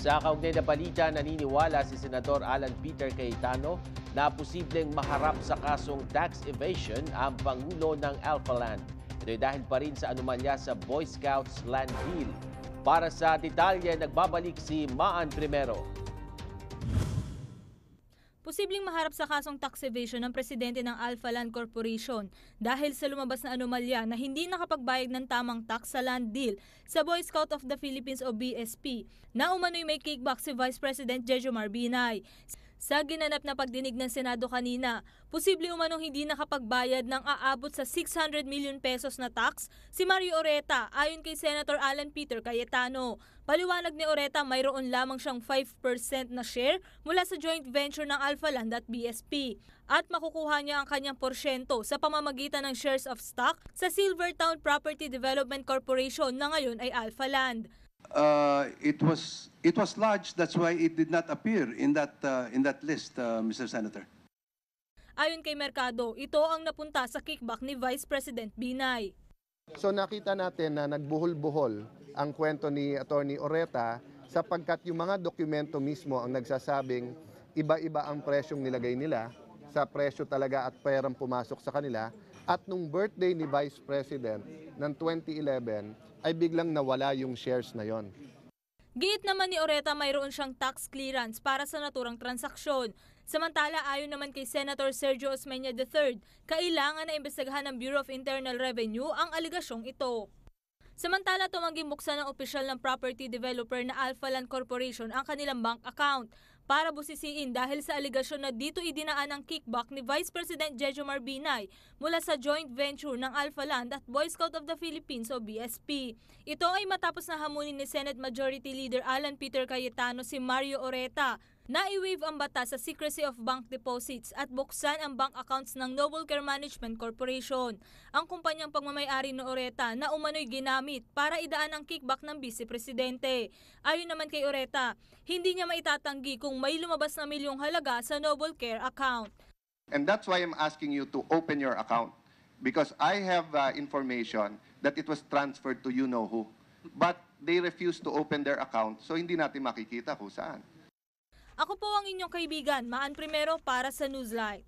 Sa kaugnay na balita, naniniwala si Senador Alan Peter Cayetano na posibleng maharap sa kasong tax evasion ang Pangulo ng Alphaland. Ito'y dahil pa rin sa anomalya sa Boy Scouts land deal. Para sa detalye, nagbabalik si Maan Primero. Posibleng maharap sa kasong tax evasion ng presidente ng Alphaland Corporation dahil sa lumabas na anomalya na hindi nakapagbayad ng tamang tax sa land deal sa Boy Scout of the Philippines o BSP na umano'y may kickback si Vice President Jejomar Binay. Sa ginanap na pagdinig ng Senado kanina, posible umanong hindi nakapagbayad ng aabot sa 600 million pesos na tax si Mario Oreta ayon kay Senator Alan Peter Cayetano. Paliwanag ni Oreta mayroon lamang siyang 5% na share mula sa joint venture ng Alphaland at BSP at makukuha niya ang kanyang porsyento sa pamamagitan ng shares of stock sa Silvertown Property Development Corporation na ngayon ay Alphaland. It was lodged. That's why it did not appear in that list, Mr. Senator. Ayon kay Mercado, ito ang napunta sa kickback ni Vice President Binay. So nakita natin na nagbuhol-buhol ang kwento ni Attorney Oreta sapagkat yung mga dokumento mismo ang nagsasabing iba-iba ang presyong nilagay nila sa presyo talaga at perang pumasok sa kanila. At nung birthday ni Vice President ng 2011 ay biglang nawala yung shares na yon. Giit naman ni Oreta mayroon siyang tax clearance para sa naturang transaksyon. Samantala ayon naman kay Senator Sergio Osmeña III, kailangan na imbestigahan ng Bureau of Internal Revenue ang aligasyong ito. Samantala tumangging buksan ng opisyal ng property developer na Alphaland Corporation ang kanilang bank account para busisiin dahil sa aligasyon na dito idinaan ang kickback ni Vice President Jejomar Binay mula sa joint venture ng Alphaland at Boy Scout of the Philippines o BSP. Ito ay matapos na hamunin ni Senate Majority Leader Alan Peter Cayetano si Mario Oreta na i-waive ang batas sa secrecy of bank deposits at buksan ang bank accounts ng Noble Care Management Corporation, ang kumpanyang pagmamay-ari ng Oreta na umano'y ginamit para idaan ang kickback ng Vice Presidente. Ayon naman kay Oreta, hindi niya maitatanggi kung may lumabas na milyong halaga sa Noble Care account. And that's why I'm asking you to open your account because I have information that it was transferred to you-know-who. But they refused to open their account, so hindi natin makikita kung saan. Ako po ang inyong kaibigan, Maan Primero para sa Newsline.